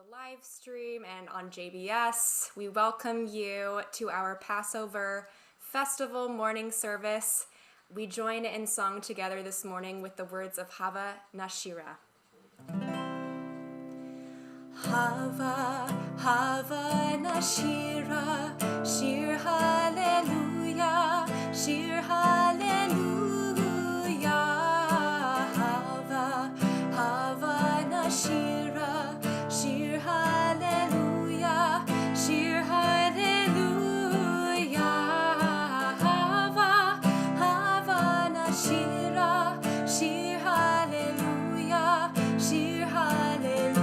the live stream and on JBS. We welcome you to our Passover Festival morning service. We join in song together this morning with the words of Hava Nashira. Hava, Hava Nashira, Shir Hallelujah, Shir Hallelujah. Hava, Hava Nashira, Shir Hallelujah, Shir Hallelujah. Hava, Hava Nashira, Shir Hallelujah, Shir Hallelujah.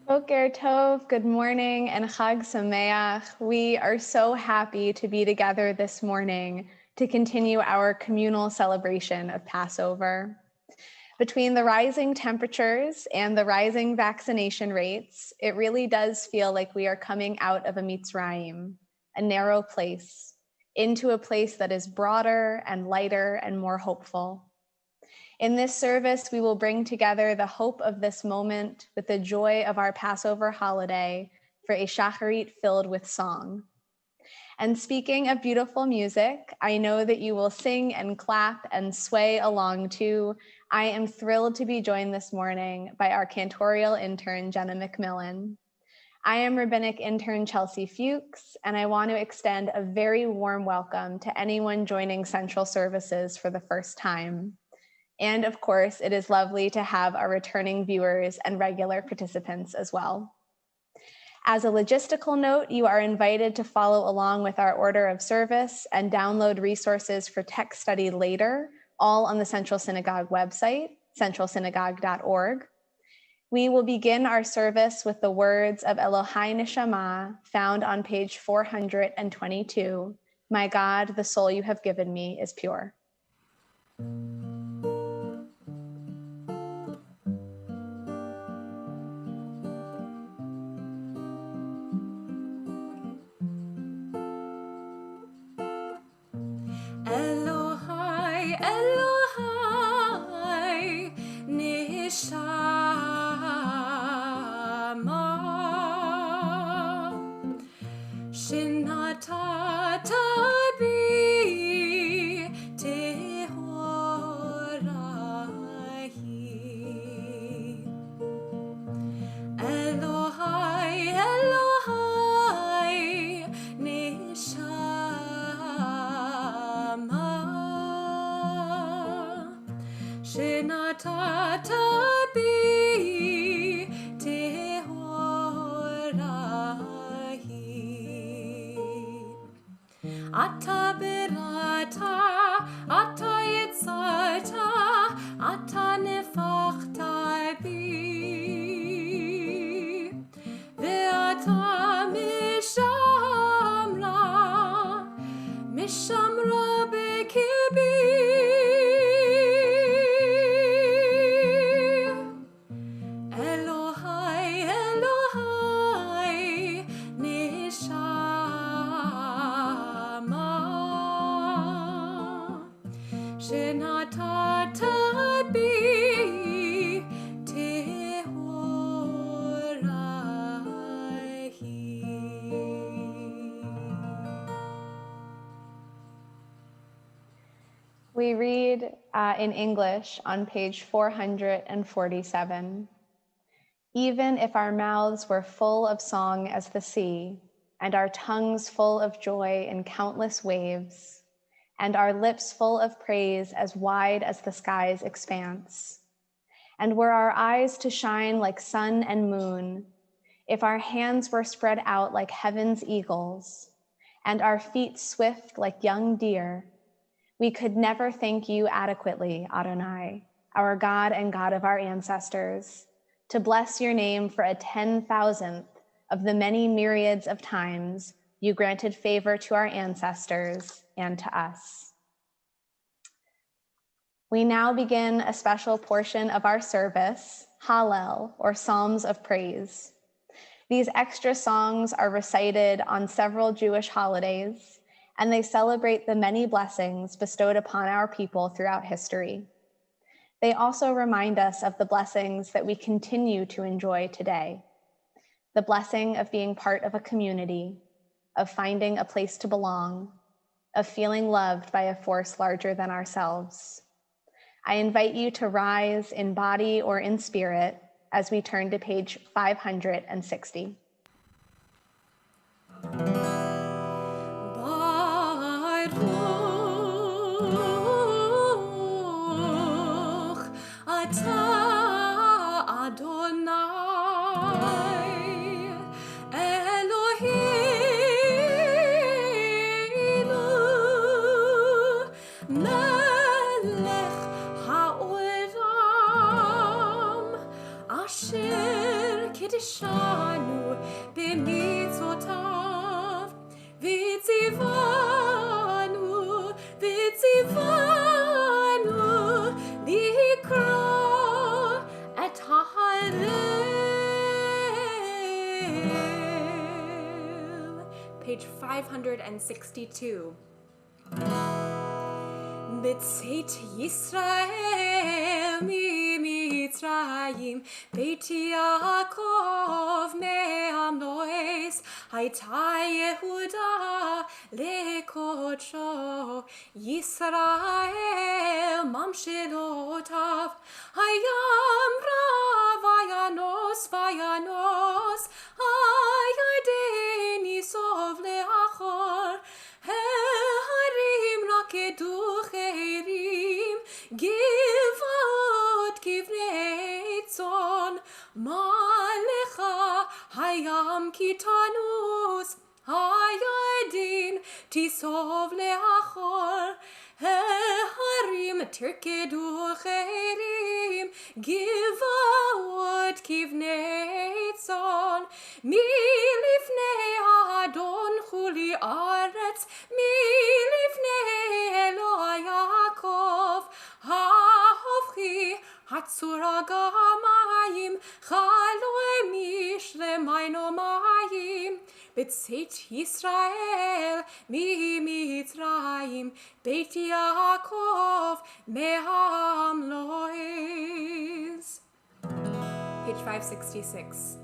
Boker Tov, good morning, and Chag Sameach. We are so happy to be together this morning to continue our communal celebration of Passover. Between the rising temperatures and the rising vaccination rates, it really does feel like we are coming out of a Mitzrayim, a narrow place, into a place that is broader and lighter and more hopeful. In this service, we will bring together the hope of this moment with the joy of our Passover holiday for a shacharit filled with song. And speaking of beautiful music, I know that you will sing and clap and sway along too. I am thrilled to be joined this morning by our cantorial intern, Jenna McMillan. I am rabbinic intern Chelsea Fuchs, and I want to extend a very warm welcome to anyone joining Central Services for the first time. And of course, it is lovely to have our returning viewers and regular participants as well. As a logistical note, you are invited to follow along with our order of service and download resources for text study later, all on the Central Synagogue website, centralsynagogue.org. We will begin our service with the words of Elohai Neshama, found on page 422. My God, the soul you have given me is pure. Elohai, Elohai, Neshama, Shinatata bi Tehorahi. Elohai, Elohai, Neshama, Shinatata bi Tehorahi. Ata berata, ata yitzarta, ata nefachta bi, ve'ata mishamra bekibi. Elohai, Elohai, Neshama, Shenatata bi We read in English on page 447. Even if our mouths were full of song as the sea, and our tongues full of joy in countless waves, and our lips full of praise as wide as the sky's expanse. And were our eyes to shine like sun and moon, if our hands were spread out like heaven's eagles, and our feet swift like young deer, we could never thank you adequately, Adonai, our God and God of our ancestors, to bless your name for a 10,000th of the many myriads of times you granted favor to our ancestors and to us. We now begin a special portion of our service, Hallel, or Psalms of Praise. These extra songs are recited on several Jewish holidays, and they celebrate the many blessings bestowed upon our people throughout history. They also remind us of the blessings that we continue to enjoy today. The blessing of being part of a community, of finding a place to belong, of feeling loved by a force larger than ourselves. I invite you to rise in body or in spirit as we turn to page 560. Shanu b'mitzvotav v'tzivanu likra et ha'halel. Page 562. B'tzeit Yisrael mitzrayim, Beit Yaakov me'am noes, Hayta Yehuda lekodsho, Yisrael mamshelotav, Hayam rav vayanos, Hayadeni sov leachor, Harim rakedu cherim, Givot kivnei tzon, Malecha hayam kitanus, Hayadin tisov leachor, Harim tirkedu cherim, Givot kivnei tzon, Milifnei Adon chuli aretz, Milifnei Eloi Yaakov, Ha'ovchi Hatzura gamayim, Chaloi mishlemayno mayim, B'tzeit Yisrael mitzrayim, Beit Yaakov me'am lois. Page 566.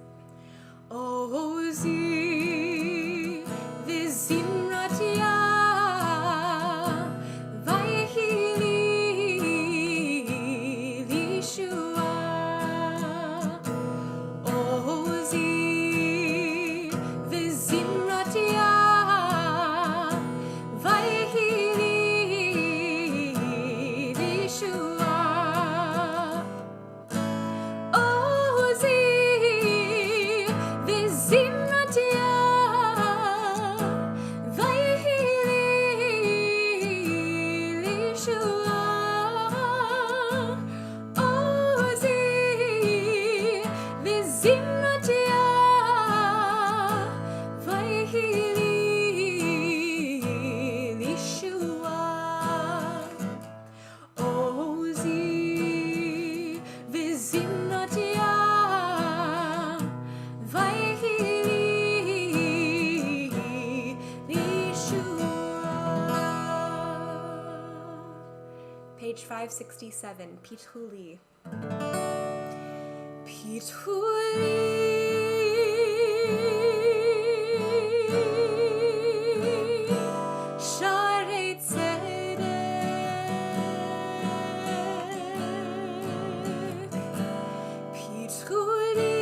Ozi v'zimratia vayhili lishua. Ozi v'zimratia vayhili lishua. Ozi v'zimratia vayhili lishua. Ozi v'zimratia vayhili lishua. Ozi v'zimratia vayhili lishua. Page 567, Pithuli. Pithuli Sharei Tzedek. Pithuli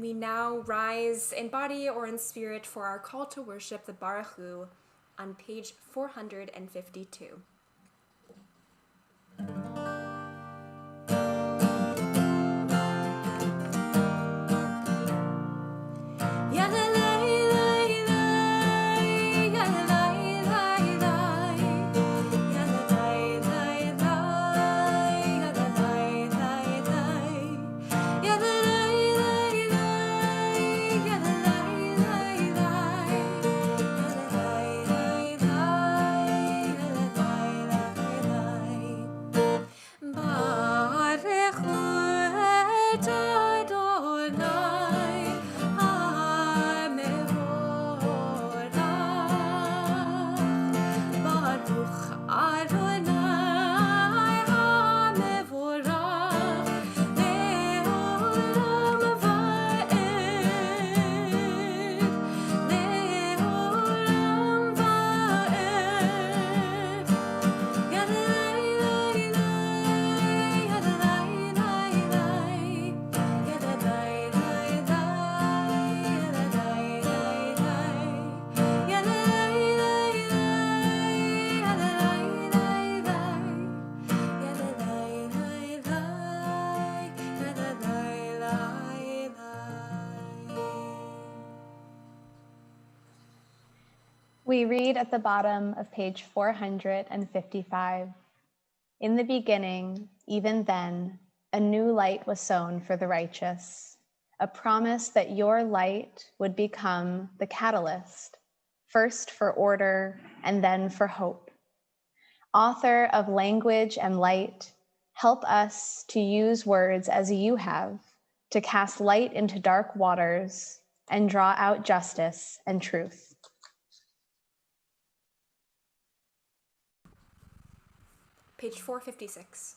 we now rise in body or in spirit for our call to worship the Baruch Hu on page 452. We read at the bottom of page 455, "In the beginning, even then, a new light was sown for the righteous, a promise that your light would become the catalyst, first for order and then for hope. Author of language and light, help us to use words as you have, to cast light into dark waters and draw out justice and truth." Page 456.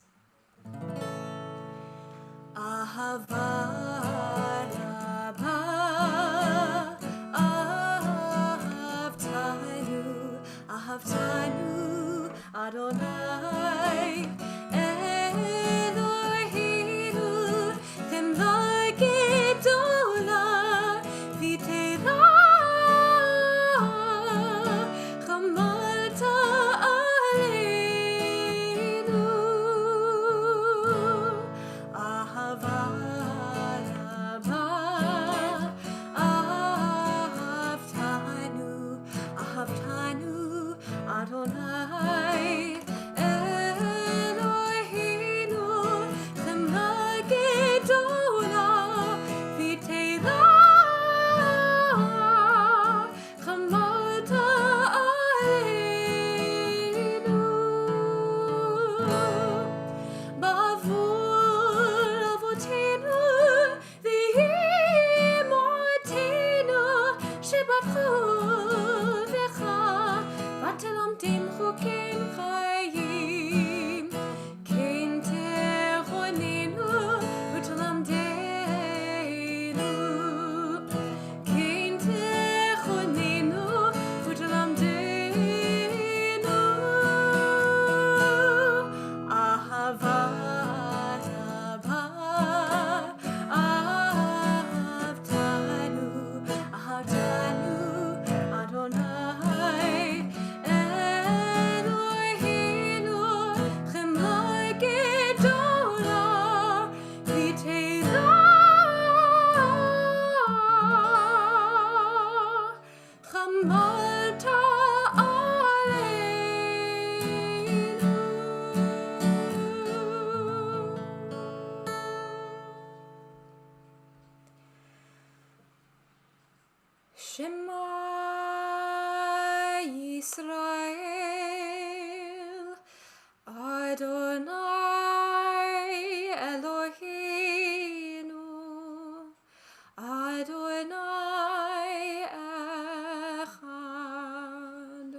Ahava rabba, ahavtanu, Adonai, Eloheinu, chemla gedola, v'teira, chamalta aleinu, ahava rabba, ahavtanu, Adonai, Eloheinu, chemla gedola, v'teira, chamalta aleinu. Bavur avotenu v'imotenu shebatchu v'cha v'telamdim chukim chayim ken techonenu v'telamdenu ken techonenu v'telamdenu ahava rabba ahavtanu Adonai Eloheinu chemla gedola v'teira chamalta Shema Yisrael, Adonai Eloheinu, Adonai Echad,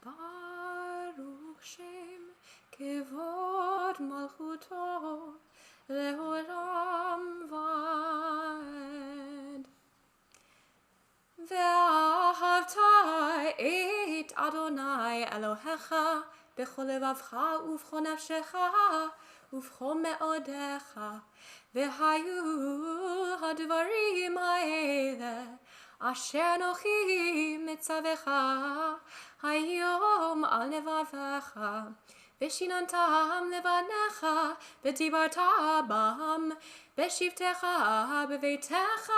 Baruch Shem Kevod Malchuto Leolam Vaed. Ve'ahavta et Adonai Elohecha בכל לבבך ובכל נפשך ובכל מאודיך. והיו הדברים האלה אשר אנוכי מצווך היום על לבבך, ושיננתם לבניך ודיברת בם בשבתך בביתך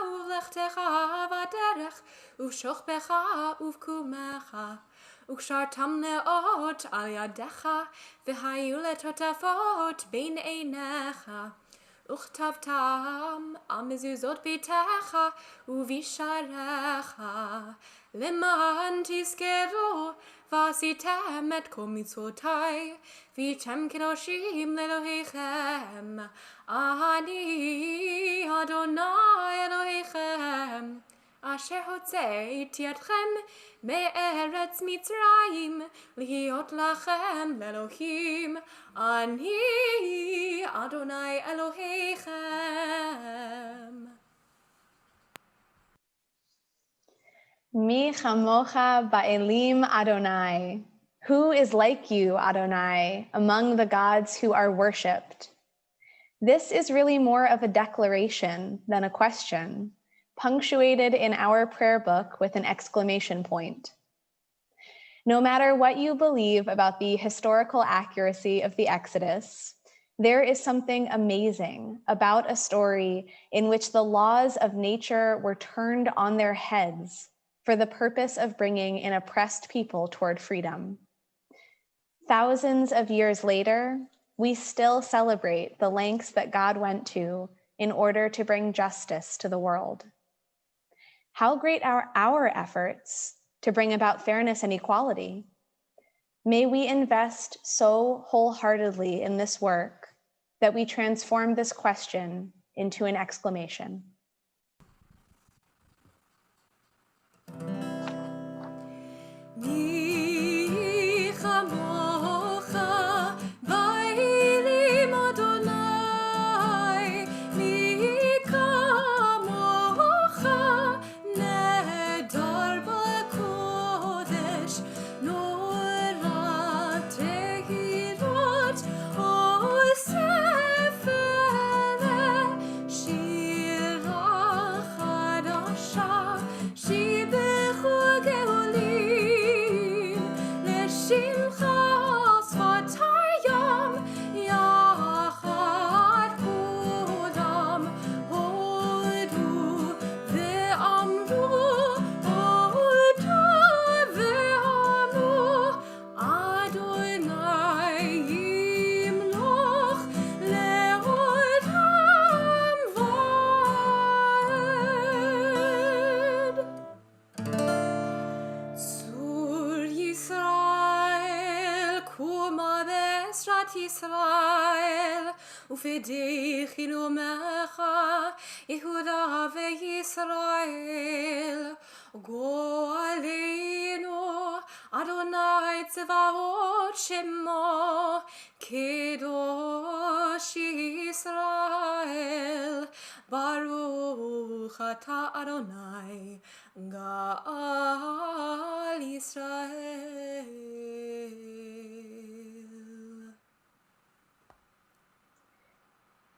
ובלכתך בדרך ובשוכבך ובקומך, וקשרתם לאות על ידיך, והיו לטוטפות בין עיניך, וכתבתם על מזוזות ביתך ובשעריך, למען תזכרו ועשיתם את כל מצוותי, והייתם קדושים לאלוהיכם. אני אדוני אלוהיכם, אשר הוצאתי אתכם מארץ מצרים, להיות לכם לאלוהים. אני אדוני אלוהיכם. Mi chamocha ba'elim Adonai. Who is like you, Adonai, among the gods who are worshipped? This is really more of a declaration than a question, punctuated in our prayer book with an exclamation point. No matter what you believe about the historical accuracy of the Exodus, there is something amazing about a story in which the laws of nature were turned on their heads for the purpose of bringing an oppressed people toward freedom. Thousands of years later, we still celebrate the lengths that God went to in order to bring justice to the world. How great are our efforts to bring about fairness and equality? May we invest so wholeheartedly in this work that we transform this question into an exclamation. Israel, ufedich ilumecha, Yehuda veYisrael, go aleinu, Adonai Tzevaot Shemo, Kedosh Yisrael, Baruch Ata Adonai, Gaal Yisrael.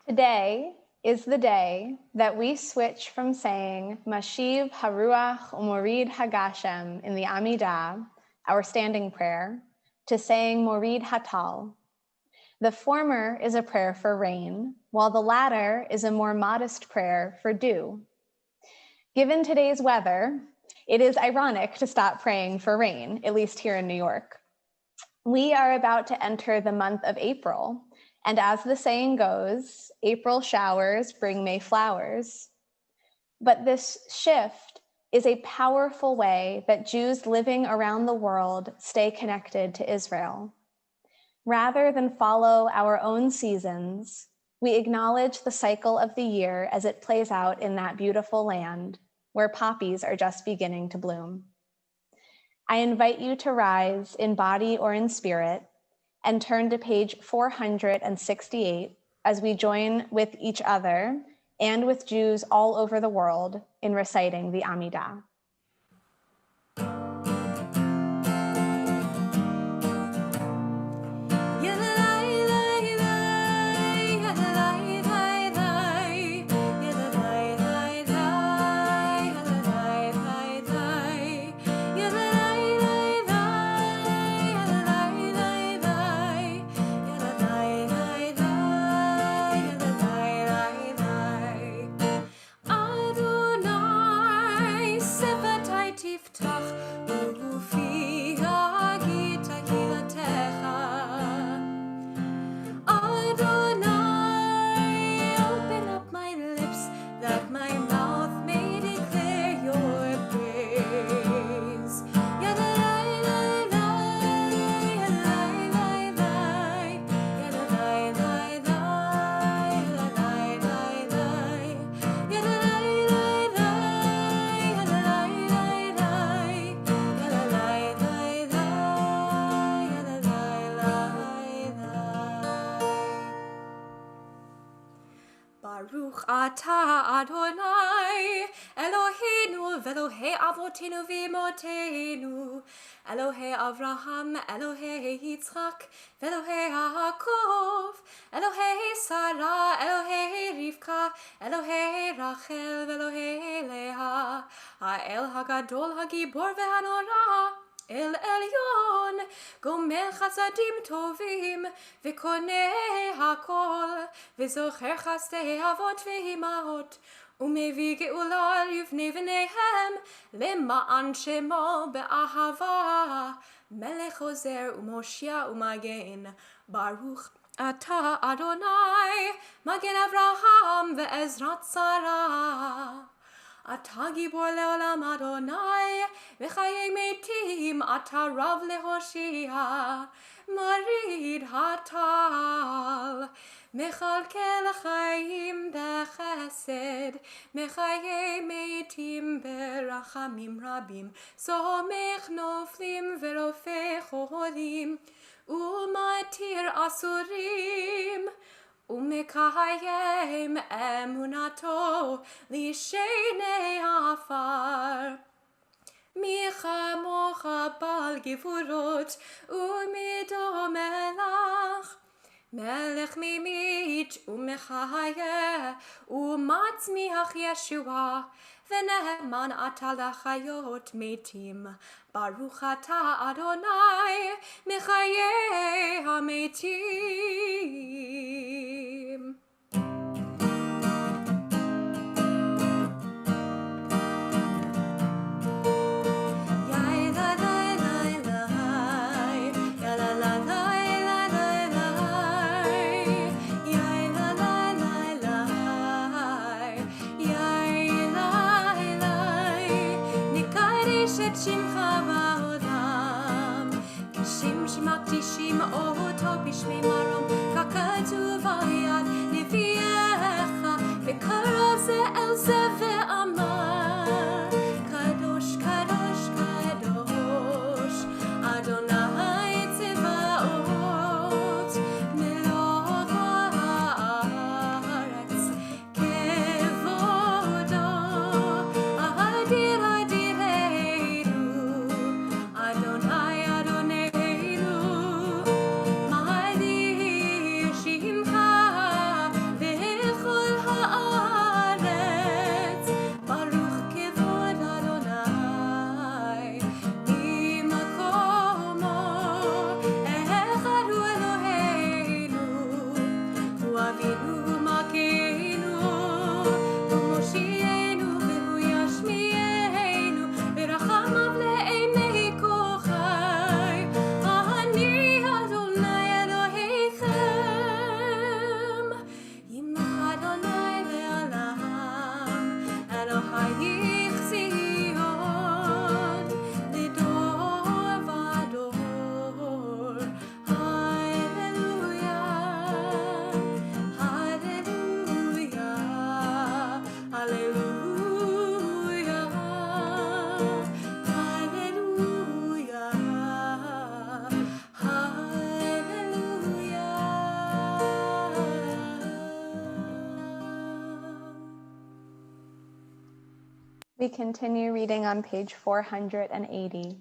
Today is the day that we switch from saying Mashiv Haruach Umorid Hagashem in the Amidah, our standing prayer, to saying Morid Hatal. The former is a prayer for rain, while the latter is a more modest prayer for dew. Given today's weather, it is ironic to stop praying for rain, at least here in New York. We are about to enter the month of April, and as the saying goes, April showers bring May flowers. But this shift is a powerful way that Jews living around the world stay connected to Israel. Rather than follow our own seasons, we acknowledge the cycle of the year as it plays out in that beautiful land where poppies are just beginning to bloom. I invite you to rise in body or in spirit and turn to page 468 as we join with each other and with Jews all over the world in reciting the Amidah. Baruch atah Adonai, Eloheinu v'Elohei avotenu v'imotenu, Elohei Avraham, Elohei Yitzchak, v'Elohei Yaakov, Elohei Sarah, Elohei Rivka, Elohei Rachel, v'Elohei Leah, Ha'el Hagadol Hagibor v'Hanora, El Elyon, Gomel Chasadim Tovim, V'konei Hakol, V'zocher Chasdei Avot V'Imaot, Umevi Geula Livnei V'neihem, Lema'an Shemo Be'ahava, Melech Ozer Umoshia Umagen, Baruch Atah Adonai, Magen Avraham Ve'ezrat Sarah. Ata gibor leolam Adonai, v'chayei metim ata rav lehoshia, marid hatal, mechalkel chayim bechesed, mechayei metim berachamim rabim, somech noflim v'rofei cholim, umatir asurim, Umekayem emunato lishenei afar. Micha mocha bal givurot umido melach. Melech mimit umechaye umatzmiach Yeshua. V'neheman atalachayot metim. Baruch atah Adonai mechayei hametim. Shim oto bishmei marom kakatu vayad neviecha v'kara ze el ze ve'amar kadosh kadosh kadosh Adonai tzevaot melech haaretz kevodo adir adirenu Adonai We continue reading on page 480.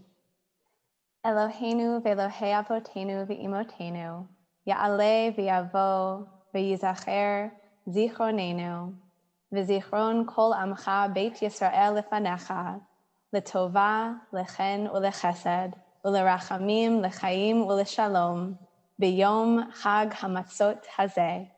Eloheinu v'Elohei avotenu v'imotenu, ya'aleh v'yavo v'yizacher zichronenu, v'zichron kol amcha beit Yisrael lefanecha, l'tova, lechen u'lechesed, u'lerachamim, lechaim u'leshalom, b'yom chag hamatzot hazeh.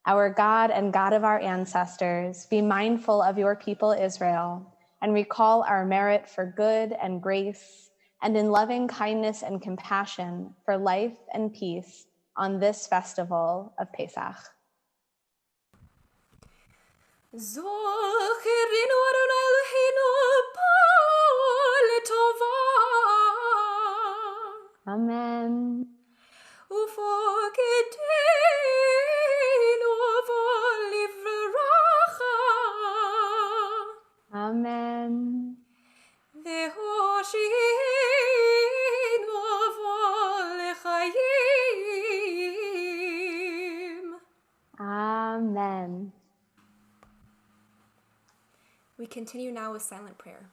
Our God and God of our ancestors, be mindful of your people Israel, and recall our merit for good and grace, and in loving kindness and compassion for life and peace on this festival of Pesach. Zocherinu Adonai Eloheinu b'al tova. Amen. U'forgeteinu v'livracha. Amen. Ve'hoshinu v'lechayim. Amen. We continue now with silent prayer.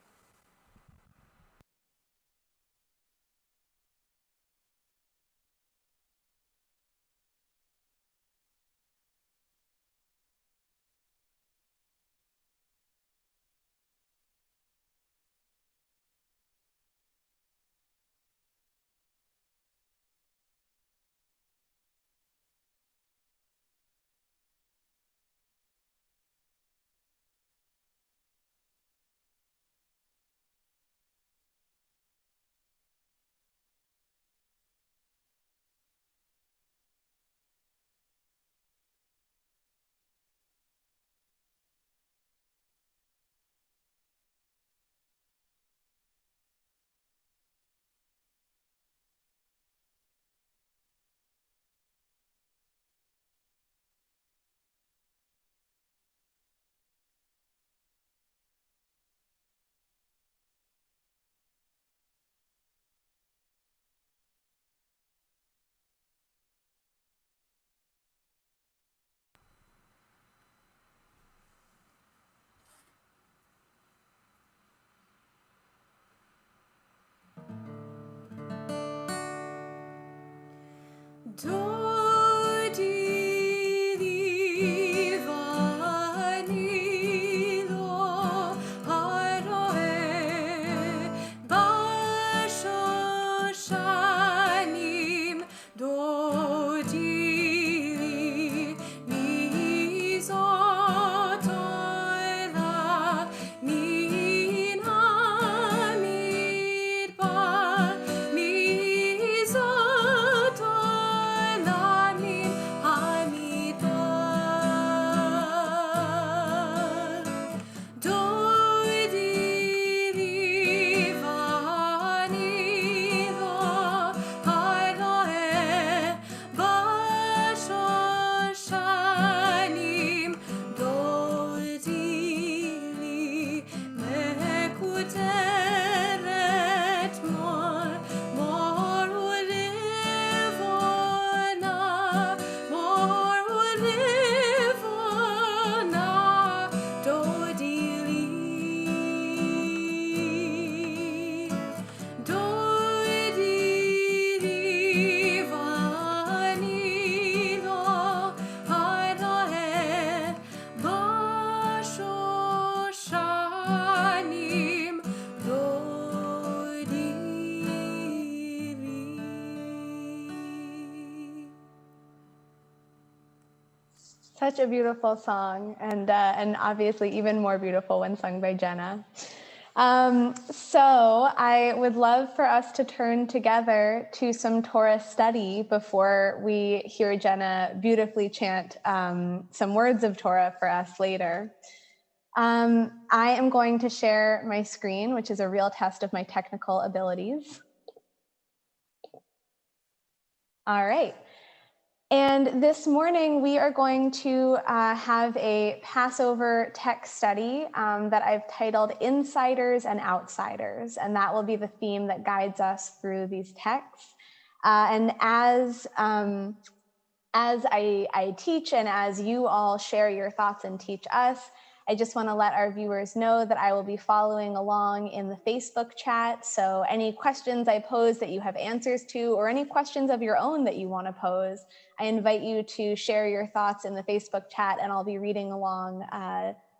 Such a beautiful song, and obviously even more beautiful when sung by Jenna. So I would love for us to turn together to some Torah study before we hear Jenna beautifully chant some words of Torah for us later. I am going to share my screen, which is a real test of my technical abilities. All right. And this morning, we are going to have a Passover text study that I've titled Insiders and Outsiders, and that will be the theme that guides us through these texts. And as I teach and as you all share your thoughts and teach us, I just want to let our viewers know that I will be following along in the Facebook chat. So any questions I pose that you have answers to, or any questions of your own that you want to pose, I invite you to share your thoughts in the Facebook chat, and I'll be reading along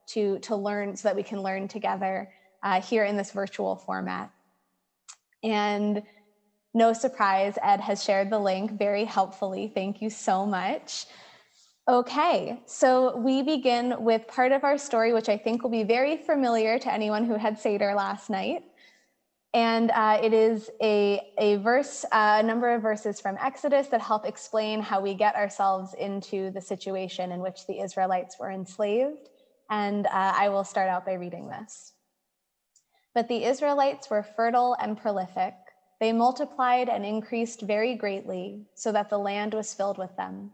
to learn so that we can learn together here in this virtual format. And no surprise, Ed has shared the link very helpfully. Thank you so much. Okay, so we begin with part of our story, which I think will be very familiar to anyone who had Seder last night. And it is a number of verses from Exodus that help explain how we get ourselves into the situation in which the Israelites were enslaved. And I will start out by reading this. But the Israelites were fertile and prolific. They multiplied and increased very greatly, so that the land was filled with them.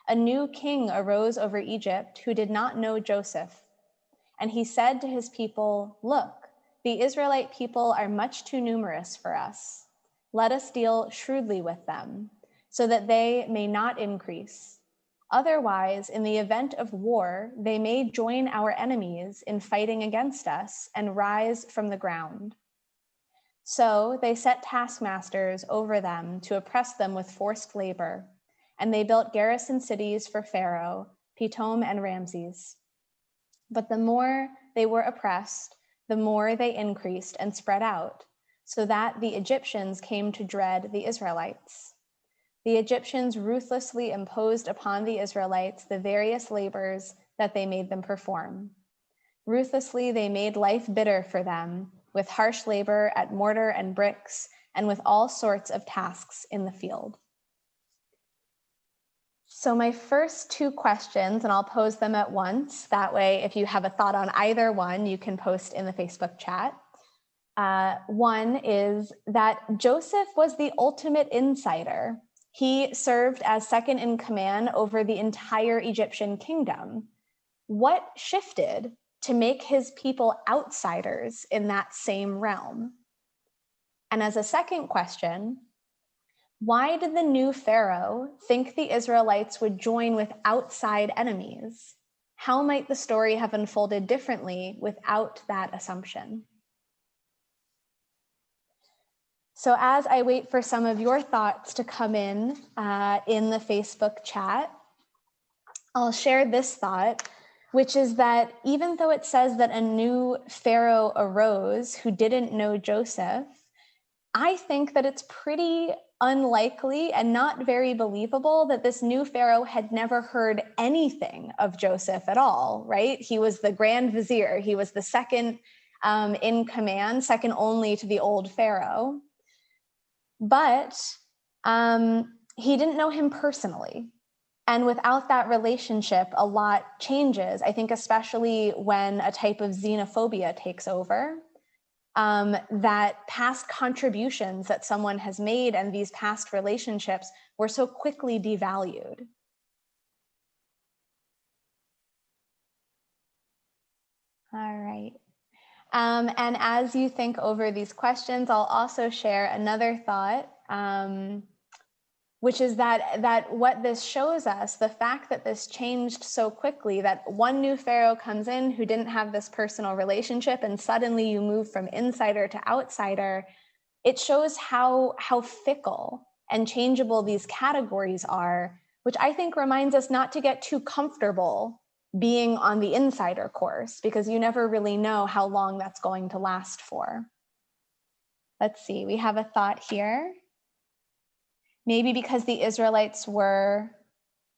A new king arose over Egypt who did not know Joseph. And he said to his people, "Look, the Israelite people are much too numerous for us. Let us deal shrewdly with them, so that they may not increase. Otherwise, in the event of war, they may join our enemies in fighting against us and rise from the ground. So they set taskmasters over them to oppress them with forced labor, and they built garrison cities for Pharaoh, Pitom and Ramses. But the more they were oppressed, the more they increased and spread out, so that the Egyptians came to dread the Israelites. The Egyptians ruthlessly imposed upon the Israelites the various labors that they made them perform. Ruthlessly, they made life bitter for them with harsh labor at mortar and bricks and with all sorts of tasks in the field. So my first two questions, and I'll pose them at once. That way, if you have a thought on either one, you can post in the Facebook chat. One is that Joseph was the ultimate insider. He served as second in command over the entire Egyptian kingdom. What shifted to make his people outsiders in that same realm? And as a second question, why did the new Pharaoh think the Israelites would join with outside enemies? How might the story have unfolded differently without that assumption? So as I wait for some of your thoughts to come in the Facebook chat, I'll share this thought, which is that even though it says that a new Pharaoh arose who didn't know Joseph, I think that it's pretty unlikely and not very believable that this new Pharaoh had never heard anything of Joseph at all, right? He was the Grand Vizier. He was the second in command, second only to the old Pharaoh. But he didn't know him personally. And without that relationship, a lot changes. I think especially when a type of xenophobia takes over, that past contributions that someone has made and these past relationships were so quickly devalued. All right. And as you think over these questions, I'll also share another thought, which is that what this shows us, the fact that this changed so quickly, that one new Pharaoh comes in who didn't have this personal relationship, and suddenly you move from insider to outsider, it shows how fickle and changeable these categories are, which I think reminds us not to get too comfortable being on the insider course, because you never really know how long that's going to last for. Let's see, we have a thought here. Maybe because the Israelites were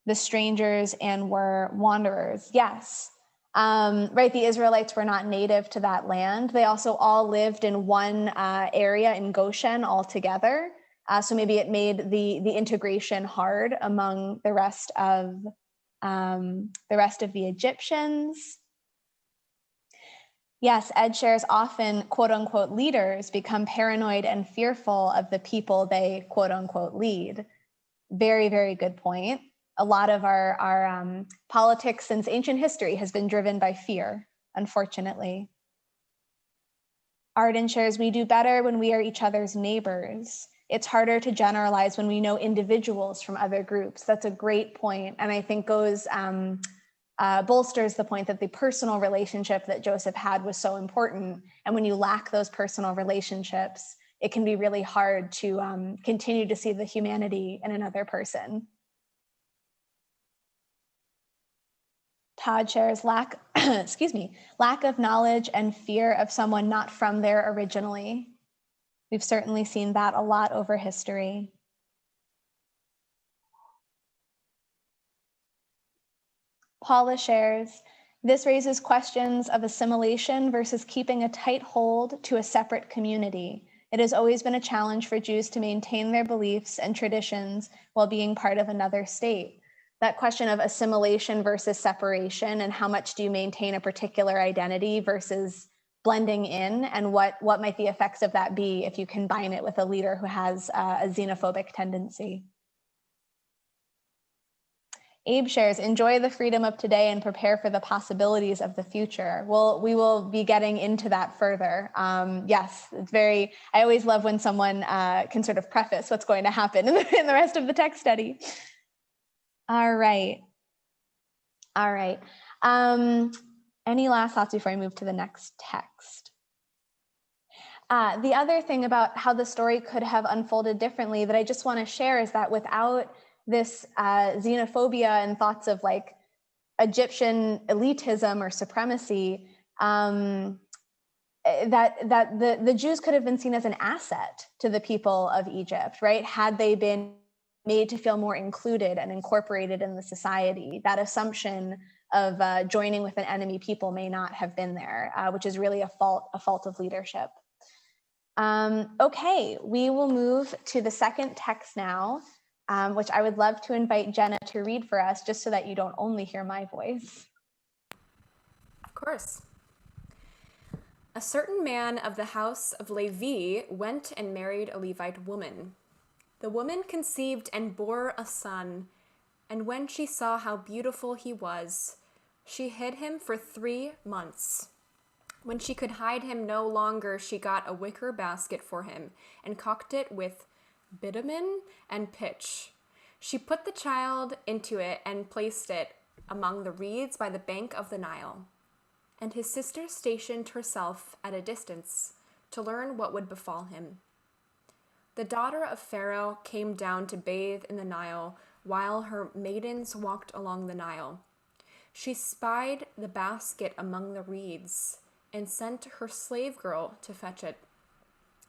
the strangers and were wanderers. Yes, right, the Israelites were not native to that land. They also all lived in one area in Goshen all together. So maybe it made the integration hard among the rest of the Egyptians. Yes, Ed shares often, quote unquote, leaders become paranoid and fearful of the people they, quote unquote, lead. Very, very good point. A lot of our politics since ancient history has been driven by fear, unfortunately. Arden shares, we do better when we are each other's neighbors. It's harder to generalize when we know individuals from other groups. That's a great point, and I think goes bolsters the point that the personal relationship that Joseph had was so important. And when you lack those personal relationships, it can be really hard to continue to see the humanity in another person. Todd shares lack of knowledge and fear of someone not from there originally. We've certainly seen that a lot over history. Paula shares, this raises questions of assimilation versus keeping a tight hold to a separate community. It has always been a challenge for Jews to maintain their beliefs and traditions while being part of another state. That question of assimilation versus separation, and how much do you maintain a particular identity versus blending in, and what might the effects of that be if you combine it with a leader who has a xenophobic tendency. Abe shares, enjoy the freedom of today and prepare for the possibilities of the future. Well, we will be getting into that further. Yes, it's I always love when someone can sort of preface what's going to happen in the rest of the text study. All right. All right. Any last thoughts before I move to the next text? The other thing about how the story could have unfolded differently that I just want to share is that without this xenophobia and thoughts of like Egyptian elitism or supremacy, that the Jews could have been seen as an asset to the people of Egypt, right? Had they been made to feel more included and incorporated in the society, that assumption of joining with an enemy people may not have been there, which is really a fault of leadership. Okay, we will move to the second text now, which I would love to invite Jenna to read for us, just so that you don't only hear my voice. Of course. A certain man of the house of Levi went and married a Levite woman. The woman conceived and bore a son, and when she saw how beautiful he was, she hid him for 3 months. When she could hide him no longer, she got a wicker basket for him and caulked it with bitumen and pitch. She put the child into it and placed it among the reeds by the bank of the Nile. And his sister stationed herself at a distance to learn what would befall him. The daughter of Pharaoh came down to bathe in the Nile while her maidens walked along the Nile. She spied the basket among the reeds and sent her slave girl to fetch it.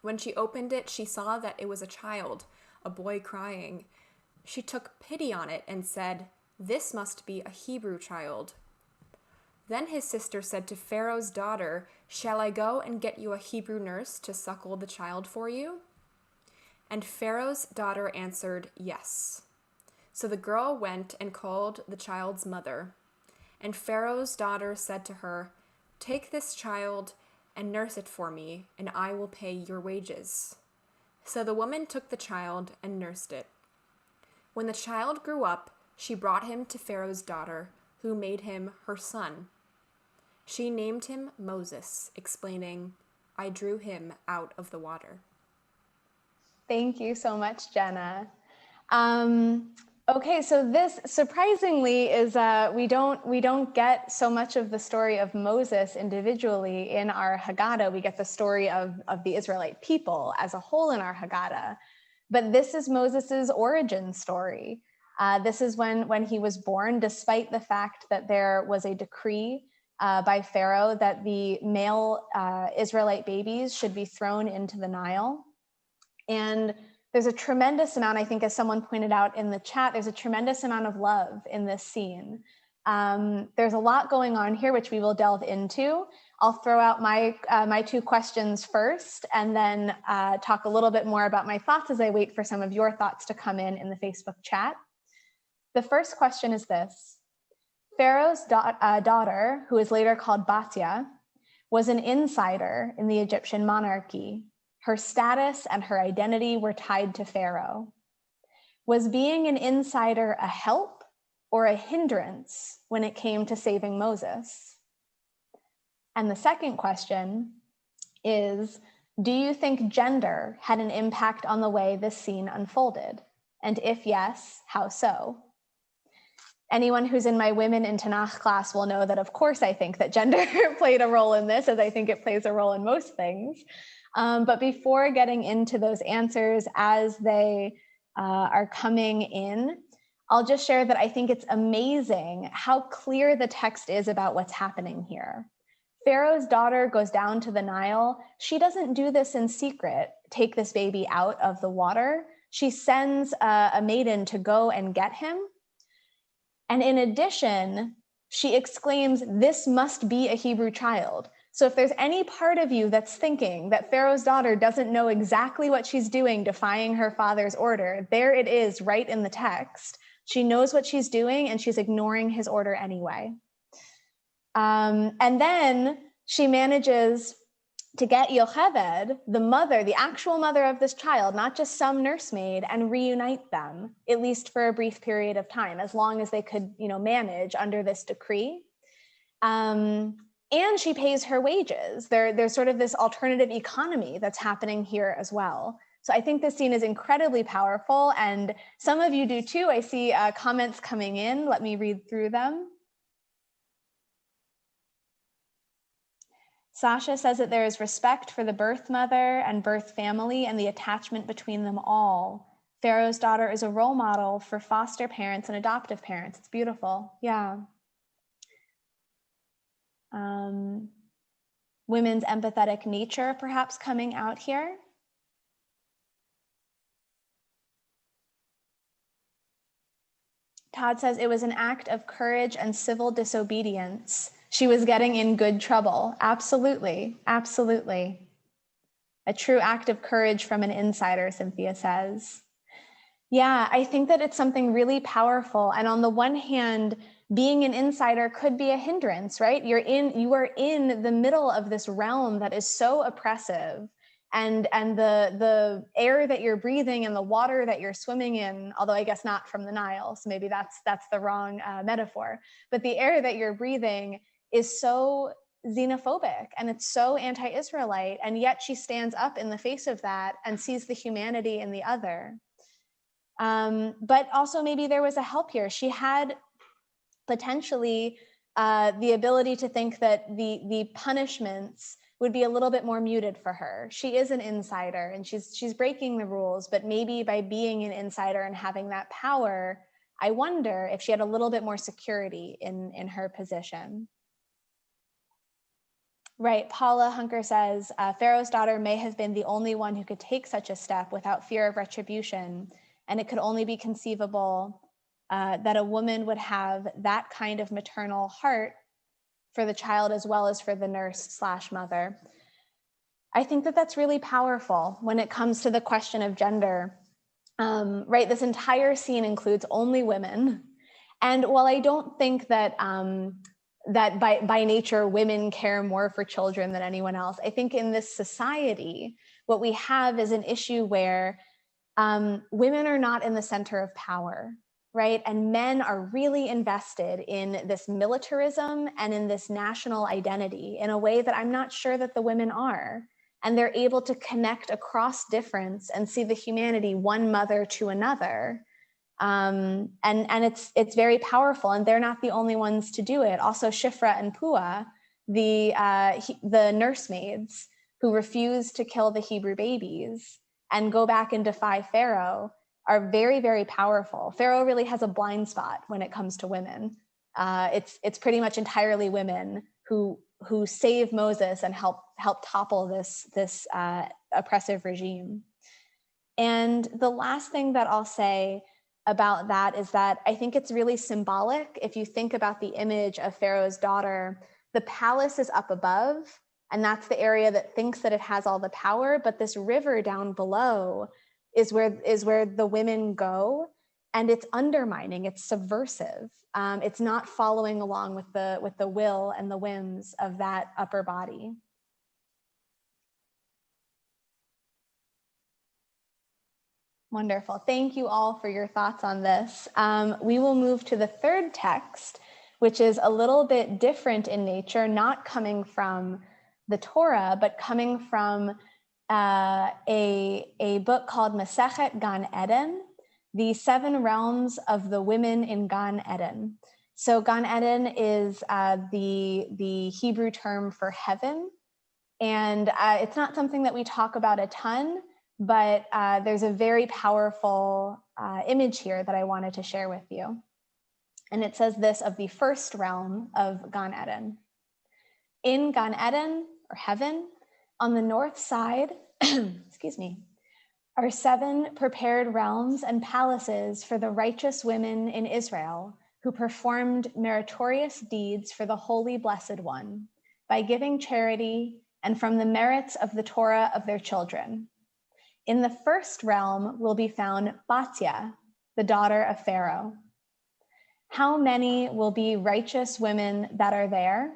When she opened it, she saw that it was a child, a boy crying. She took pity on it and said, "This must be a Hebrew child." Then his sister said to Pharaoh's daughter, "Shall I go and get you a Hebrew nurse to suckle the child for you?" And Pharaoh's daughter answered, "Yes." So the girl went and called the child's mother. And Pharaoh's daughter said to her, "Take this child and nurse it for me, and I will pay your wages." So the woman took the child and nursed it. When the child grew up, she brought him to Pharaoh's daughter, who made him her son. She named him Moses, explaining, "I drew him out of the water." Thank you so much, Jenna. Okay, so this surprisingly is we don't get so much of the story of Moses individually in our Haggadah. We get the story of the Israelite people as a whole in our Haggadah, but this is Moses's origin story. This is when he was born, despite the fact that there was a decree by Pharaoh that the male Israelite babies should be thrown into the Nile. And there's a tremendous amount, I think, as someone pointed out in the chat, there's a tremendous amount of love in this scene. There's a lot going on here, which we will delve into. I'll throw out my 2 questions first, and then talk a little bit more about my thoughts as I wait for some of your thoughts to come in the Facebook chat. The first question is this. Pharaoh's daughter, who is later called Bhatia, was an insider in the Egyptian monarchy. Her status and her identity were tied to Pharaoh. Was being an insider a help or a hindrance when it came to saving Moses? And the second question is, do you think gender had an impact on the way this scene unfolded? And if yes, how so? Anyone who's in my Women in Tanakh class will know that, of course, I think that gender played a role in this, as I think it plays a role in most things. But before getting into those answers as they are coming in, I'll just share that I think it's amazing how clear the text is about what's happening here. Pharaoh's daughter goes down to the Nile. She doesn't do this in secret, take this baby out of the water. She sends a maiden to go and get him. And in addition, she exclaims, "This must be a Hebrew child." So if there's any part of you that's thinking that Pharaoh's daughter doesn't know exactly what she's doing, defying her father's order, there it is right in the text. She knows what she's doing and she's ignoring his order anyway. And then she manages to get Yocheved, the mother, the actual mother of this child, not just some nursemaid, and reunite them, at least for a brief period of time, as long as they could, manage under this decree. And she pays her wages. There's sort of this alternative economy that's happening here as well. So I think this scene is incredibly powerful, and some of you do too. I see comments coming in. Let me read through them. Sasha says that there is respect for the birth mother and birth family and the attachment between them all. Pharaoh's daughter is a role model for foster parents and adoptive parents. It's beautiful. Yeah. Women's empathetic nature perhaps coming out here. Todd says it was an act of courage and civil disobedience. She was getting in good trouble. Absolutely, absolutely. A true act of courage from an insider, Cynthia says. Yeah, I think that it's something really powerful. And on the one hand, being an insider could be a hindrance, right? You are in the middle of this realm that is so oppressive. And the air that you're breathing and the water that you're swimming in, although I guess not from the Nile, so maybe that's the wrong metaphor, but the air that you're breathing is so xenophobic and it's so anti-Israelite, and yet she stands up in the face of that and sees the humanity in the other. But also maybe there was a help here. She had potentially the ability to think that the punishments would be a little bit more muted for her. She is an insider and she's breaking the rules, but maybe by being an insider and having that power, I wonder if she had a little bit more security in her position. Right, Paula Hunker says, Pharaoh's daughter may have been the only one who could take such a step without fear of retribution, and it could only be conceivable that a woman would have that kind of maternal heart for the child as well as for the nurse/mother. I think that that's really powerful when it comes to the question of gender. Right, this entire scene includes only women. And while I don't think that that by nature women care more for children than anyone else, I think in this society, what we have is an issue where women are not in the center of power. Right? And men are really invested in this militarism and in this national identity in a way that I'm not sure that the women are. And they're able to connect across difference and see the humanity one mother to another. And it's very powerful, and they're not the only ones to do it. Also, Shifra and Pua, the nursemaids who refuse to kill the Hebrew babies and go back and defy Pharaoh, are very, very powerful. Pharaoh really has a blind spot when it comes to women. It's pretty much entirely women who save Moses and help topple this oppressive regime. And the last thing that I'll say about that is that I think it's really symbolic. If you think about the image of Pharaoh's daughter, the palace is up above, and that's the area that thinks that it has all the power, but this river down below is where the women go, and it's undermining, it's subversive. It's not following along with the will and the whims of that upper body. Wonderful. Thank you all for your thoughts on this. We will move to the third text, which is a little bit different in nature, not coming from the Torah, but coming from a book called Masechet Gan Eden, the 7 realms of the women in Gan Eden. So Gan Eden is the Hebrew term for heaven. And it's not something that we talk about a ton, but there's a very powerful image here that I wanted to share with you. And it says this of the first realm of Gan Eden. In Gan Eden, or heaven, on the north side, excuse me, are 7 prepared realms and palaces for the righteous women in Israel who performed meritorious deeds for the Holy Blessed One by giving charity and from the merits of the Torah of their children. In the first realm will be found Bhatia, the daughter of Pharaoh. How many will be righteous women that are there?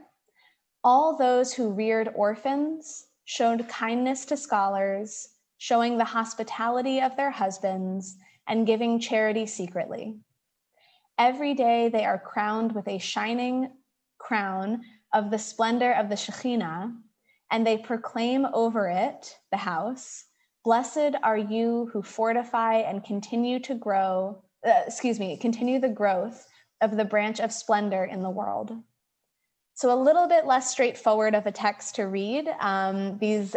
All those who reared orphans, showed kindness to scholars, showing the hospitality of their husbands, and giving charity secretly. Every day they are crowned with a shining crown of the splendor of the Shekhinah, and they proclaim over it, the house, blessed are you who fortify and continue the growth of the branch of splendor in the world. So a little bit less straightforward of a text to read. These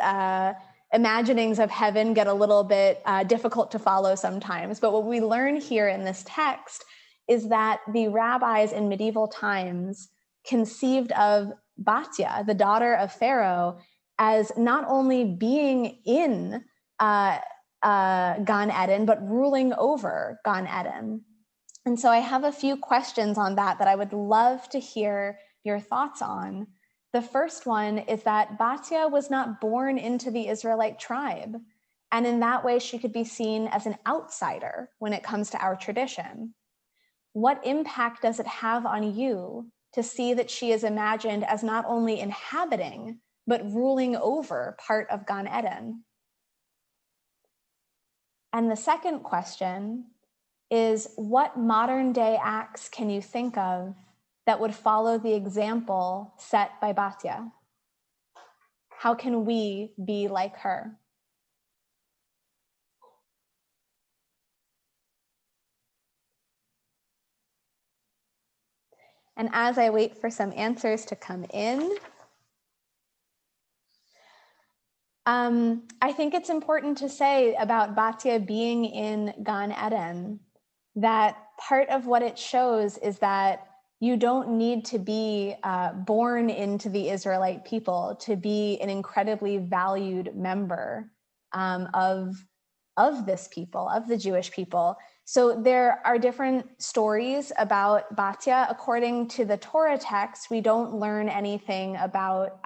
imaginings of heaven get a little bit difficult to follow sometimes. But what we learn here in this text is that the rabbis in medieval times conceived of Bhatia, the daughter of Pharaoh, as not only being in Gan Eden, but ruling over Gan Eden. And so I have a few questions on that I would love to hear your thoughts on. The first one is that Bhatia was not born into the Israelite tribe, and in that way she could be seen as an outsider when it comes to our tradition. What impact does it have on you to see that she is imagined as not only inhabiting, but ruling over part of Gan Eden? And the second question is, what modern day acts can you think of that would follow the example set by Bhatia? How can we be like her? And as I wait for some answers to come in, I think it's important to say about Bhatia being in Gan Eden that part of what it shows is that you don't need to be born into the Israelite people to be an incredibly valued member of this people, of the Jewish people. So there are different stories about Bhatia. According to the Torah text, we don't learn anything about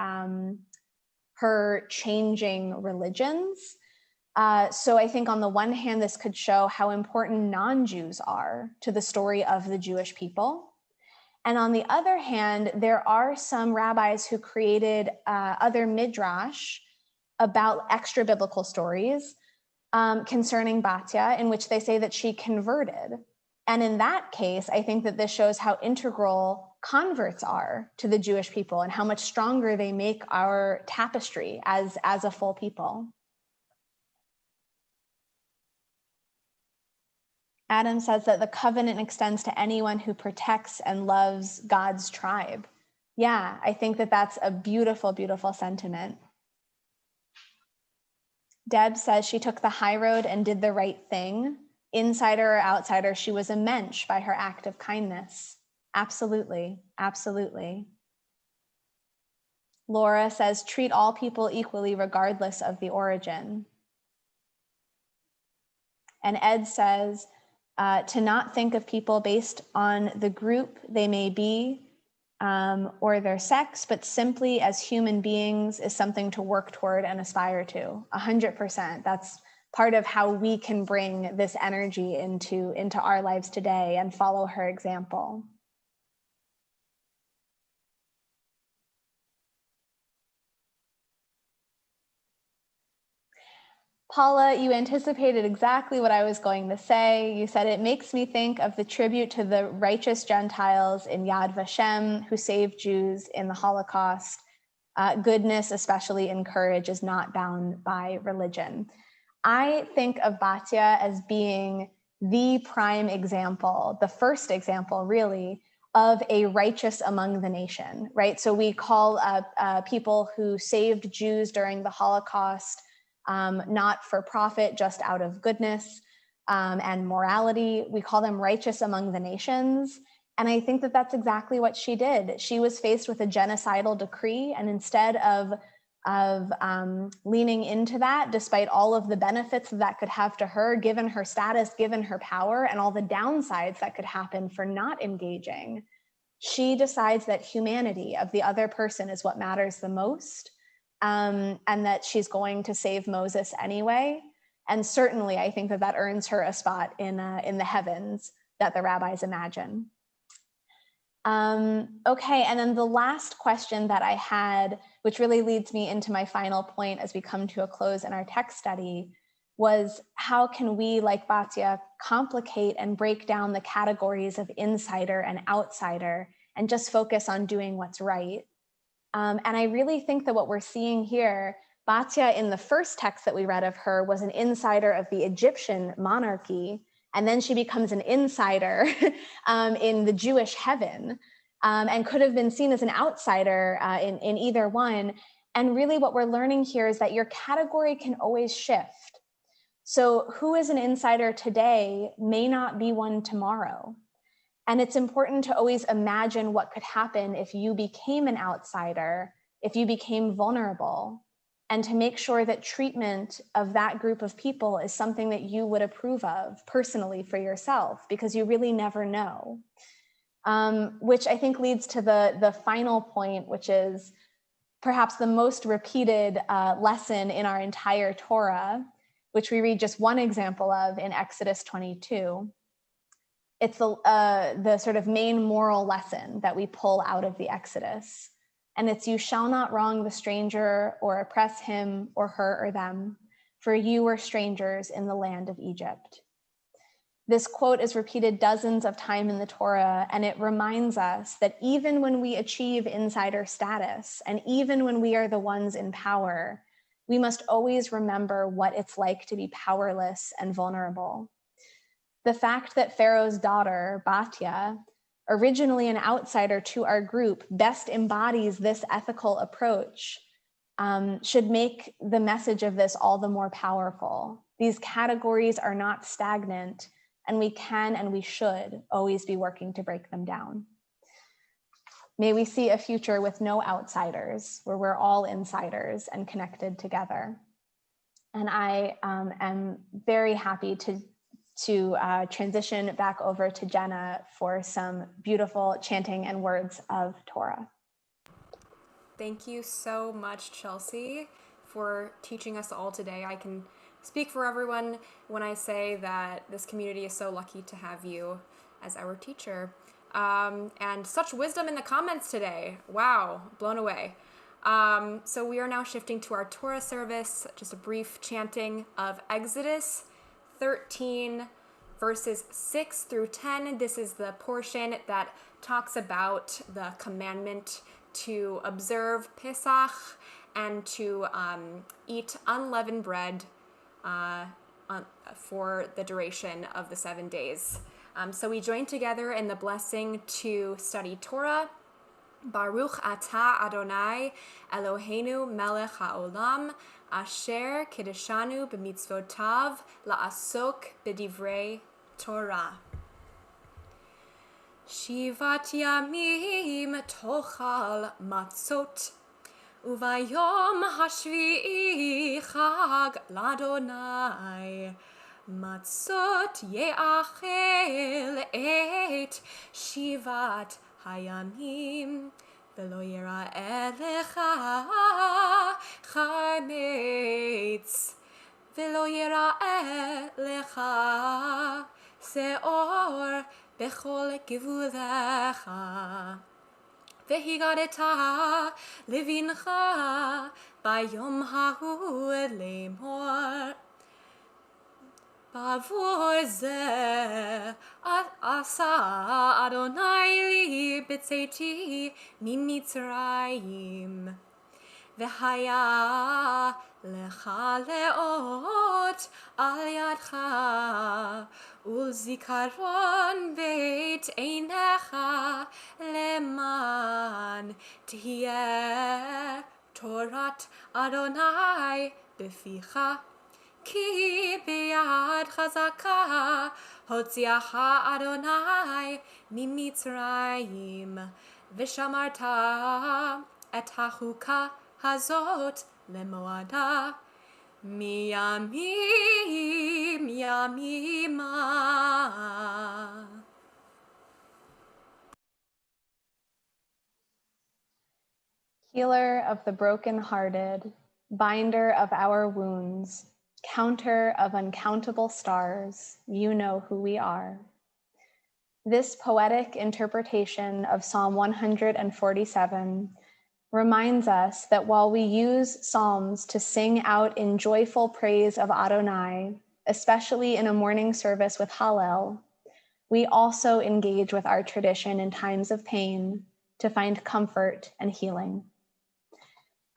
her changing religions. So I think on the one hand, this could show how important non-Jews are to the story of the Jewish people. And on the other hand, there are some rabbis who created other midrash about extra biblical stories concerning Bhatia, in which they say that she converted. And in that case, I think that this shows how integral converts are to the Jewish people and how much stronger they make our tapestry as a full people. Adam says that the covenant extends to anyone who protects and loves God's tribe. Yeah, I think that that's a beautiful, beautiful sentiment. Deb says she took the high road and did the right thing. Insider or outsider, she was a mensch by her act of kindness. Absolutely, absolutely. Laura says, treat all people equally regardless of the origin. And Ed says, to not think of people based on the group they may be or their sex, but simply as human beings is something to work toward and aspire to. 100%. That's part of how we can bring this energy into our lives today and follow her example. Paula, you anticipated exactly what I was going to say. You said, it makes me think of the tribute to the righteous Gentiles in Yad Vashem who saved Jews in the Holocaust. Goodness, especially in courage, is not bound by religion. I think of Bhatia as being the prime example, the first example, really, of a righteous among the nation, right? So we call people who saved Jews during the Holocaust not for profit, just out of goodness and morality. We call them righteous among the nations. And I think that that's exactly what she did. She was faced with a genocidal decree, and instead of leaning into that, despite all of the benefits that could have to her, given her status, given her power, and all the downsides that could happen for not engaging, she decides that humanity of the other person is what matters the most. And that she's going to save Moses anyway. And certainly, I think that earns her a spot in the heavens that the rabbis imagine. Okay, and then the last question that I had, which really leads me into my final point as we come to a close in our text study, was how can we, like Bhatia, complicate and break down the categories of insider and outsider and just focus on doing what's right? And I really think that what we're seeing here, Bhatia in the first text that we read of her was an insider of the Egyptian monarchy, and then she becomes an insider in the Jewish heaven. and could have been seen as an outsider in either one. And really what we're learning here is that your category can always shift. So who is an insider today may not be one tomorrow. And it's important to always imagine what could happen if you became an outsider, if you became vulnerable, and to make sure that treatment of that group of people is something that you would approve of personally for yourself, because you really never know. Which I think leads to the final point, which is perhaps the most repeated lesson in our entire Torah, which we read just one example of in Exodus 22. It's the sort of main moral lesson that we pull out of the Exodus. And it's, you shall not wrong the stranger or oppress him or her or them, for you were strangers in the land of Egypt. This quote is repeated dozens of times in the Torah, and it reminds us that even when we achieve insider status, and even when we are the ones in power, we must always remember what it's like to be powerless and vulnerable. The fact that Pharaoh's daughter, Bhatia, originally an outsider to our group, best embodies this ethical approach, should make the message of this all the more powerful. These categories are not stagnant, and we can and we should always be working to break them down. May we see a future with no outsiders, where we're all insiders and connected together. And I am very happy to transition back over to Jenna for some beautiful chanting and words of Torah. Thank you so much, Chelsea, for teaching us all today. I can speak for everyone when I say that this community is so lucky to have you as our teacher. And such wisdom in the comments today. Wow, blown away. So we are now shifting to our Torah service, just a brief chanting of Exodus 13, verses 6 through 10. This is the portion that talks about the commandment to observe Pesach and to eat unleavened bread for the duration of the 7 days. So we join together in the blessing to study Torah. Baruch atah Adonai Eloheinu melech haolam asher kiddushanu b'mitzvotav la'asok b'divrei Torah. Shivat yamim tochal matzot uvayom hashvi'i chag l'Adonai matzot ye'achel et shivat hayamim v'lo yera elecha chametz v'lo yera elecha seor bechol givulecha v'higadeta levincha bayom hahu lemor Bavor zeh asa Adonai li b'tzeiti mimitzrayim v'haya lecha leot al yadcha ulzikaron beit einecha leman tihyeh Torat Adonai b'ficha Ki biyad chazaka hotziacha Adonai mimitzrayim v'shamarta et hachuka hazot lemoada miyamim yamima. Healer of the brokenhearted, binder of our wounds, counter of uncountable stars, you know who we are. This poetic interpretation of Psalm 147 reminds us that while we use psalms to sing out in joyful praise of Adonai, especially in a morning service with Hallel, we also engage with our tradition in times of pain to find comfort and healing.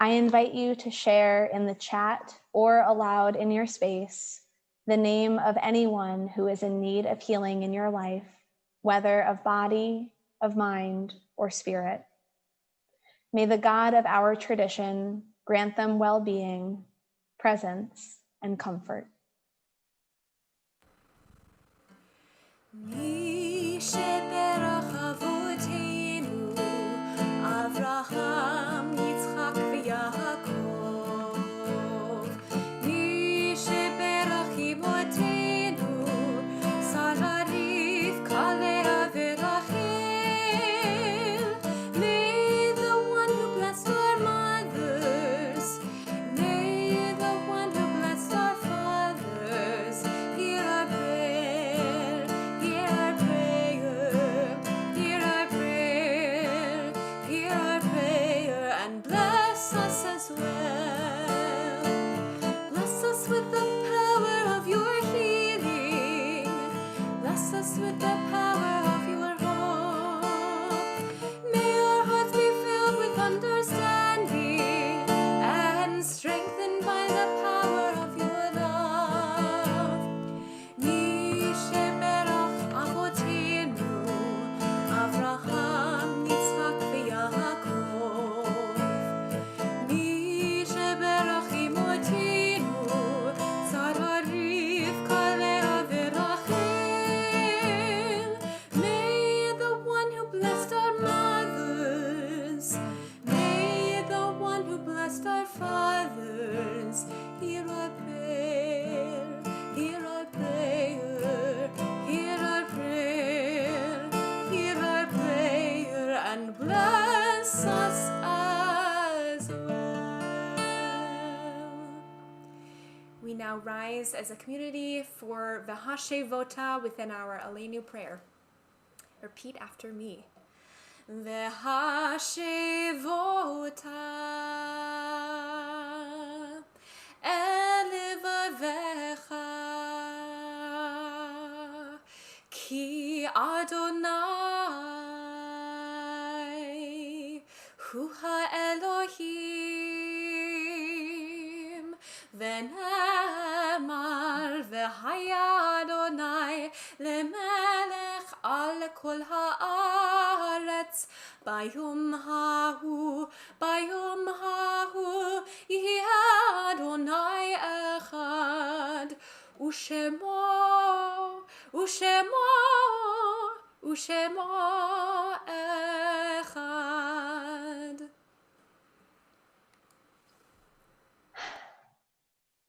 I invite you to share in the chat or aloud in your space the name of anyone who is in need of healing in your life, whether of body, of mind, or spirit. May the God of our tradition grant them well-being, presence, and comfort. מי שברך אבותינו, אברהם, יצחק ויעקב. מי שברך אמותינו, שרה, רבקה, לאה ורחל. May the one who blessed our mothers, may the one who blessed our fathers, hear our prayer, hear our prayer, hear our prayer, hear our prayer, and bless us as well. Bless us with the power of your healing. Bless us with the power of your hope. May our hearts be filled with understanding and strengthened by the power of your love. מי שברך אבותינו, אברהם, יצחק ויעקב. מי שברך אמותינו, שרה, רבקה, לאה ורחל. May the one who blessed our mothers, may the one who blessed our fathers, hear our prayer, hear our prayer, hear our prayer, hear our prayer, and bless us as well. We now rise as a community for V'hashevota within our Aleinu prayer. Repeat after me. V'hashevota el levavecha, ki Adonai hu ha-Elohim, v'namar v'haya Adonai lemelech al kol haaretz, bayom hahu yeh Adonai echad, ushemo echad.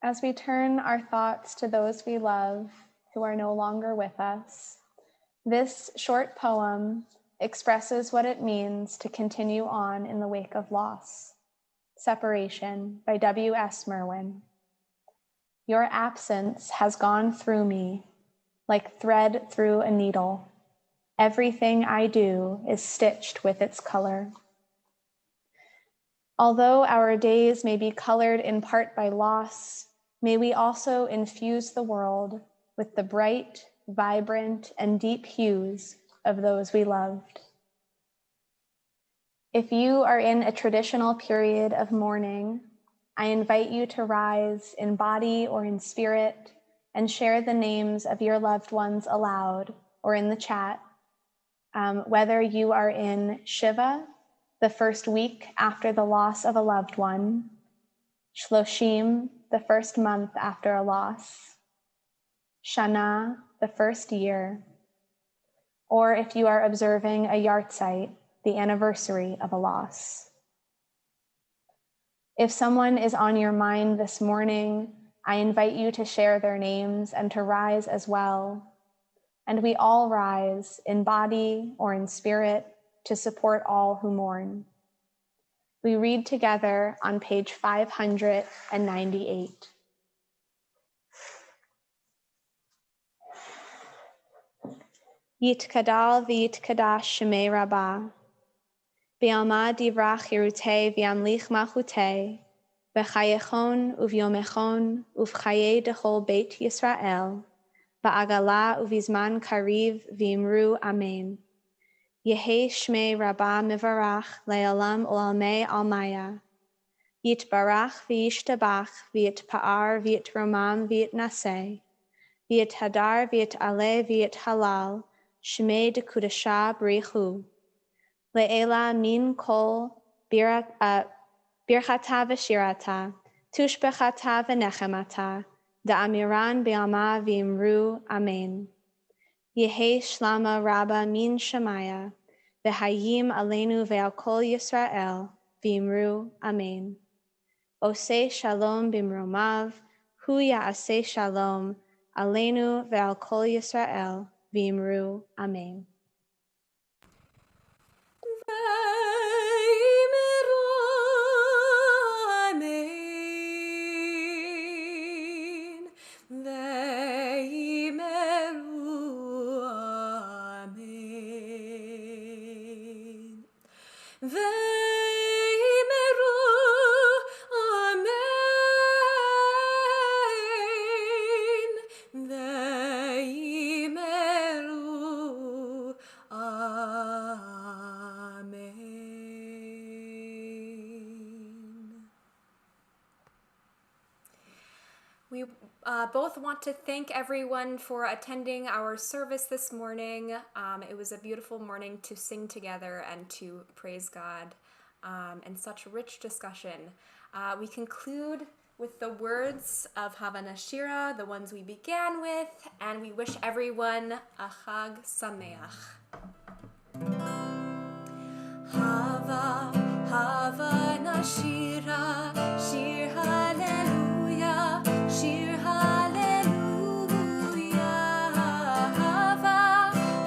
As we turn our thoughts to those we love who are no longer with us, this short poem expresses what it means to continue on in the wake of loss. Separation by W.S. Merwin. Your absence has gone through me like thread through a needle. Everything I do is stitched with its color. Although our days may be colored in part by loss, may we also infuse the world with the bright, vibrant, and deep hues of those we loved. If you are in a traditional period of mourning, I invite you to rise in body or in spirit and share the names of your loved ones aloud or in the chat, whether you are in Shiva, the first week after the loss of a loved one, Shloshim, the first month after a loss, Shana, the first year, or if you are observing a yahrzeit, the anniversary of a loss. If someone is on your mind this morning, I invite you to share their names and to rise as well. And we all rise in body or in spirit to support all who mourn. We read together on page 598. Yitkadal v'yitkadash shemei rabbah, B'alma divrach yirutei v'yamlich malchutei, B'chayechon uv'yomechon uv'chaye dechol beit Yisrael, Ba'agala uv'izman kariv v'imru amen. Yehi shmei rabbah mivarach le'olam u'almei almaya. Yitbarach v'yishtabach v'yitpa'ar v'yitromam v'yitnaseh. V'yithadar v'yit'aleh v'yithalal. Shmei dekudasha b'richu. Le'ela min kol birchata v'shirata, tushbechata v'nechemata, da'amiran bi'ama v'imru amen. Yehi shlama rabba min shemaya, v'hayim aleinu ve'al kol Yisrael, v'imru amen. Oseh shalom bimromav, hu ya'aseh shalom, aleinu ve'al kol Yisrael, v'imru amen. We both want to thank everyone for attending our service this morning. It was a beautiful morning to sing together and to praise God, and such rich discussion. We conclude with the words of Havana Shira, the ones we began with, and we wish everyone a Chag Sameach. Havana Shira, Shir Hallelujah, Shir Hallelujah.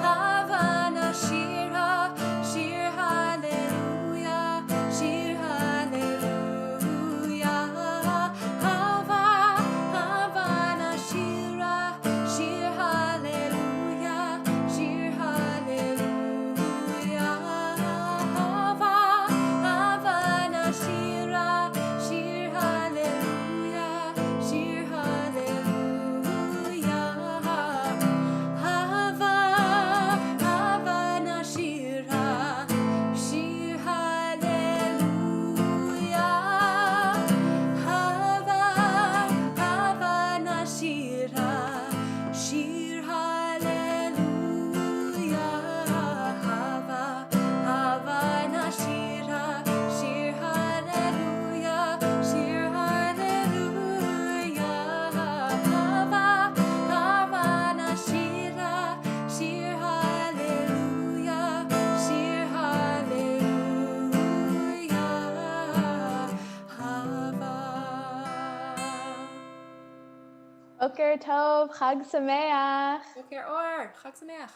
Havana Shira, Shir Hallelujah, Shir Hallelujah. Havana Shira, Shir Hallelujah, Shir Hallelujah. Havana Shira, Shir Hallelujah, Shir Hallelujah. Havana Shira, Shir Hallelujah. Havana Shira, Shir Hallelujah. Havana Shira, Shir Hallelujah, Shir Hallelujah. Havana Shira, Shir Hallelujah, Shir Hallelujah. Boker Tov, Chag Sameach. Boker Or, Chag Sameach.